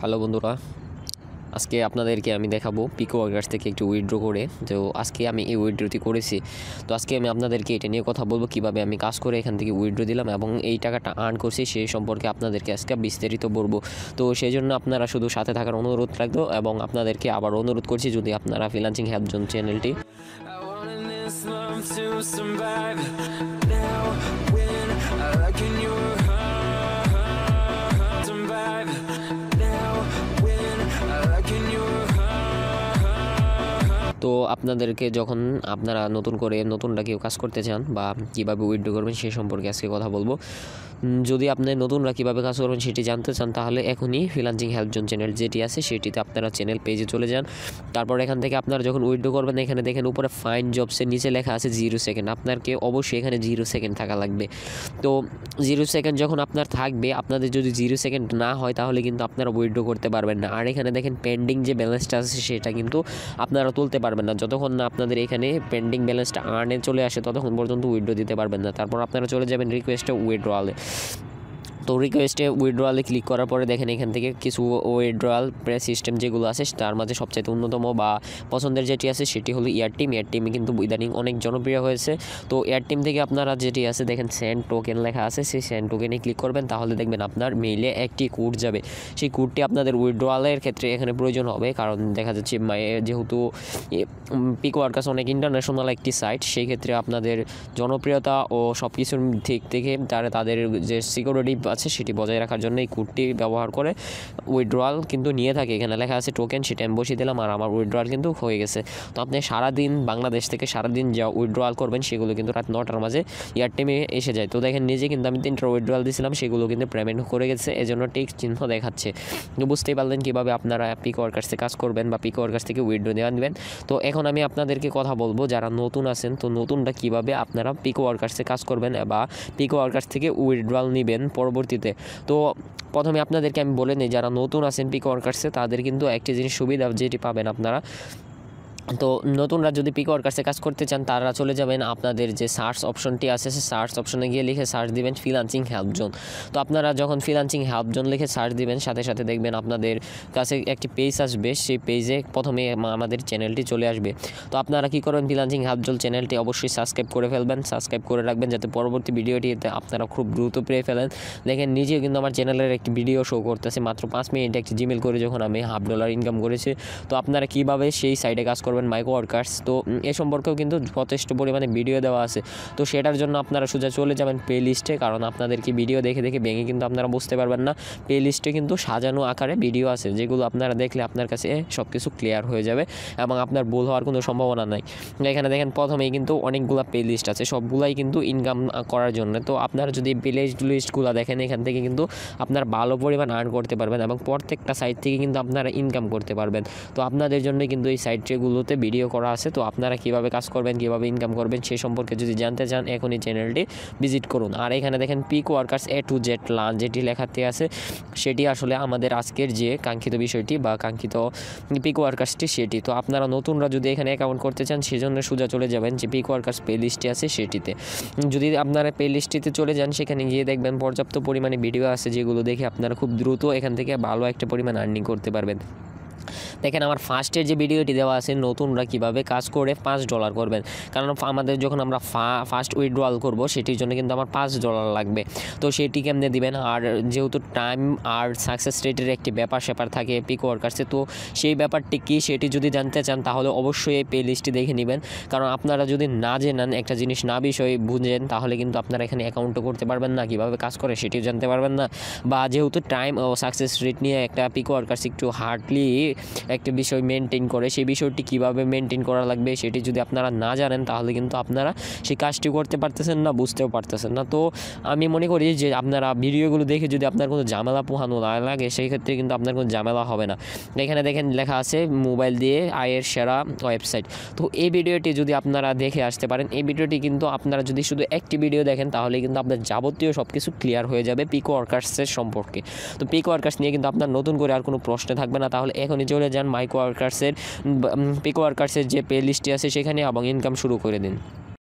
Hello বন্ধুরা, আজকে আপনাদেরকে আমি দেখাবো পিকওয়ার্কার্স থেকে একটু উইথড্র করে। তো আজকে আমি এই উইথড্রটি করেছি। তো আজকে আমি আপনাদেরকে এটা নিয়ে কথা বলবো কীভাবে আমি কাজ করে এখান থেকে উইথড্র দিলাম এবং এই টাকাটা আর্ন করছি সেই সম্পর্কে আপনাদেরকে আজকে বিস্তারিত বলবো। তো সেই জন্য আপনারা শুধু সাথে থাকার অনুরোধ রাখবো এবং আপনাদেরকে আবার অনুরোধ করছি, যদি আপনারা ফ্রিল্যান্সিং হেল্প জোন চ্যানেলটি তো আপনাদেরকে যখন আপনারা নতুনরা কেউ কাজ করতে চান বা কীভাবে উইথড্র করবেন সেই সম্পর্কে আজকে কথা বলবো। যদি আপনি নতুনরা কীভাবে কাজ করবেন সেটি জানতে চান তাহলে এখনই ফ্রিল্যান্সিং হেল্প জোন চ্যানেল যেটি আছে সেটিতে আপনারা চ্যানেল পেজে চলে যান। তারপর এখান থেকে আপনারা যখন উইথড্র করবেন এখানে দেখেন উপরে ফাইন্ড জবসের নিচে লেখা আছে 0 সেকেন্ড। আপনাকে অবশ্যই এখানে 0 সেকেন্ড থাকা লাগবে। তো 0 সেকেন্ড যখন আপনার থাকবে, আপনাদের যদি 0 সেকেন্ড না হয় তাহলে কিন্তু আপনারা উইথড্র করতে পারবেন না। আর এখানে দেখেন পেন্ডিং যে ব্যালেন্সটা আছে সেটা কিন্তু আপনারা তুলতে পারবেন না। যতক্ষণ না আপনাদের এখানে পেন্ডিং ব্যালেন্সটা আর্নে চলে আসে ততক্ষণ পর্যন্ত উইথড্র দিতে পারবেন না। তারপর আপনারা চলে যাবেন রিকোয়েস্টে উইথড্রয়ালে। তো রিকোয়েস্টে উইথড্রয়ালে ক্লিক করার পরে দেখেন এখান থেকে কিছু উইথড্রয়াল প্রে সিস্টেম যেগুলো আছে তার মাঝে সবচেয়ে অন্যতম বা পছন্দের যেটি আছে সেটি হলো এয়ারটিমে কিন্তু ইদানিং অনেক জনপ্রিয় হয়েছে। তো এয়ারটিম থেকে আপনারা যেটি আছে দেখেন সেন্ড টোকেন লেখা আছে, সেই সেন্ড টোকেনে ক্লিক করবেন তাহলে দেখবেন আপনার মেইলে একটি কোড যাবে। সেই কোডটি আপনাদের উইথড্রয়ালের ক্ষেত্রে এখানে প্রয়োজন হবে, কারণ দেখা যাচ্ছে যেহেতু পিকওয়ার্কার্স অনেক ইন্টারন্যাশনাল একটি সাইট, সেই ক্ষেত্রে আপনাদের জনপ্রিয়তা ও সব কিছুর দিক থেকে তাদের যে সিকিউরিটি আছে সেটি বজায় রাখার জন্য এই কোডটি ব্যবহার করে উইথড্রয়াল কিন্তু নিয়ে থাকে। এখানে লেখা আছে টোকেন, সেটা আমি বসিয়ে দিলাম আর আমার উইথড্রয়াল কিন্তু হয়ে গেছে। তো আপনি সারাদিন বাংলাদেশ থেকে সারাদিন যা উইথড্রয়াল করবেন সেগুলো কিন্তু রাত 9টার মাঝে এয়ারটিমে এসে যায়। তো দেখেন নিজে কিন্তু আমি 3টা উইথড্রয়াল দিয়েছিলাম, সেগুলো কিন্তু পেমেন্ট করে গেছে, এজন্য টিক চিহ্ন দেখাচ্ছে। তো বুঝতেই পারলেন কীভাবে আপনারা পিকওয়ার্কার্সে কাজ করবেন বা পিকওয়ার্কার্স থেকে উইথড্র দেওয়া নেবেন। তো এখন আমি আপনাদেরকে কথা বলবো যারা নতুন আছেন, তো নতুনরা কীভাবে আপনারা পিকওয়ার্কার্সে কাজ করবেন বা পিকওয়ার্কার্স থেকে উইথড্রয়াল নেবেন পরবর্তীতে। তো প্রথমে আপনাদেরকে আমি বলে নিই, যারা নতুন আছেন পিকওয়ার্কার্সে তাদের কিন্তু একটি জিনিস সুবিধা যেটি পাবেন আপনারা। তো নতুনরা যদি পিকওয়ার্কার্সে কাজ করতে চান তারা চলে যাবেন আপনাদের যে সার্চ অপশনটি আছে সেই সার্চ অপশনে গিয়ে লিখে সার্চ দিবেন ফ্রিল্যান্সিং হেল্প জোন। তো আপনারা যখন ফ্রিল্যান্সিং হেল্প জোন লিখে সার্চ দিবেন সাথে সাথে দেখবেন আপনাদের কাছে একটি পেজ আসবে, সেই পেজে প্রথমে আমাদের চ্যানেলটি চলে আসবে। তো আপনারা কী করবেন, ফ্রিল্যান্সিং হেল্প জোন চ্যানেলটি অবশ্যই সাবস্ক্রাইব করে ফেলবেন, সাবস্ক্রাইব করে রাখবেন যাতে পরবর্তী ভিডিওটিতে আপনারা খুব দ্রুত পেয়ে ফেলেন। দেখেন নিজেও কিন্তু আমার চ্যানেলের একটি ভিডিও শো করতেছে মাত্র 5 মিনিটে একটি জিমেল করে যখন আমি $1/2 ইনকাম করেছি। তো আপনারা কীভাবে সেই সাইটে কাজ করবেন মাইক্রোওয়ার্কার্স, তো এ সম্পর্কেও কিন্তু যথেষ্ট পরিমাণে ভিডিও দেওয়া আছে। তো সেটার জন্য আপনারা সোজা চলে যাবেন প্লে লিস্টে, কারণ আপনাদেরকে ভিডিও দেখে ভেঙে কিন্তু আপনারা বুঝতে পারবেন না। প্লে লিস্টে কিন্তু সাজানো আকারে ভিডিও আছে যেগুলো আপনারা দেখলে আপনার কাছে সব কিছু ক্লিয়ার হয়ে যাবে এবং আপনার ভুল হওয়ার কোনো সম্ভাবনা নাই। এখানে দেখেন প্রথমেই কিন্তু অনেকগুলো প্লে লিস্ট আছে, সবগুলাই কিন্তু ইনকাম করার জন্য। তো আপনারা যদি প্লে লিস্টগুলো দেখেন এখান থেকে কিন্তু আপনারা ভালো পরিমাণ আর্ন করতে পারবেন এবং প্রত্যেকটা সাইট থেকে কিন্তু আপনারা ইনকাম করতে পারবেন। তো আপনাদের জন্য কিন্তু এই সাইটগুলোতে ভিডিও করা আছে। তো আপনারা কীভাবে কাজ করবেন, কীভাবে ইনকাম করবেন সেই সম্পর্কে যদি জানতে চান এখনই চ্যানেলটি ভিজিট করুন। আর এখানে দেখেন পিকওয়ার্কার্স A to Z লার্ন যেটি লেখাতে আছে সেটি আসলে আমাদের আজকের যে কাঙ্ক্ষিত বিষয়টি বা কাঙ্ক্ষিত পিকওয়ার্কার্সটি সেটি। তো আপনারা নতুনরা যদি এখানে অ্যাকাউন্ট করতে চান সেজন্য সোজা চলে যাবেন যে পিকওয়ার্কার্স প্লে লিস্টে আছে সেটিতে। যদি আপনারা প্লে লিস্টটিতে চলে যান সেখানে গিয়ে দেখবেন পর্যাপ্ত পরিমাণে ভিডিও আছে যেগুলো দেখে আপনারা খুব দ্রুত এখান থেকে ভালো একটা পরিমাণ আর্নিং করতে পারবেন। দেখেন আমার ফার্স্টের যে ভিডিওটি দেওয়া আছে নতুনরা কীভাবে কাজ করে $5 করবেন, কারণ আমাদের যখন আমরা ফার্স্ট উইথড্রয়াল করব সেটির জন্য কিন্তু আমার $5 লাগবে। তো সেটি কেমনে দিবেন, আর যেহেতু টাইম আর সাকসেস রেটের একটি ব্যাপার থাকে পিকওয়ার্কার্সে, তো সেই ব্যাপারটি কী সেটি যদি জানতে চান তাহলে অবশ্যই এই প্লে লিস্টটি দেখে নেবেন। কারণ আপনারা যদি না জেনেন একটা জিনিস না বিষয়ে বুঝেন তাহলে কিন্তু আপনারা এখানে অ্যাকাউন্টও করতে পারবেন না, কীভাবে কাজ করে সেটিও জানতে পারবেন না। বা যেহেতু টাইম ও সাকসেস রেট নিয়ে একটা পিকওয়ার্কার্স একটু হার্ডলি একটা বিষয় মেনটেন করে, সেই বিষয়টি কীভাবে মেনটেন করা লাগবে সেটি যদি আপনারা না জানেন তাহলে কিন্তু আপনারা সেই কাজটি করতে পারতেছেন না, বুঝতেও পারতেছেন না। তো আমি মনে করি যে আপনারা ভিডিওগুলো দেখে যদি আপনার কোনো ঝামেলা পোহানো না লাগে সেই ক্ষেত্রে কিন্তু আপনার কোনো ঝামেলা হবে না। এখানে দেখেন লেখা আছে মোবাইল দিয়ে আয়ের সেরা ওয়েবসাইট। তো এই ভিডিওটি যদি আপনারা দেখে আসতে পারেন, এই ভিডিওটি কিন্তু আপনারা যদি শুধু একটি ভিডিও দেখেন তাহলে কিন্তু আপনার যাবতীয় সব কিছু ক্লিয়ার হয়ে যাবে পিকওয়ার্কার্সের সম্পর্কে। তো পিকওয়ার্কার্স নিয়ে কিন্তু আপনার নতুন করে আর কোনো প্রশ্ন থাকবে না। তাহলে এখনই চলে যান পিকওয়ার্কার্সের যে প্লে লিস্টটি আছে সেখানে এবং ইনকাম শুরু করে দিন।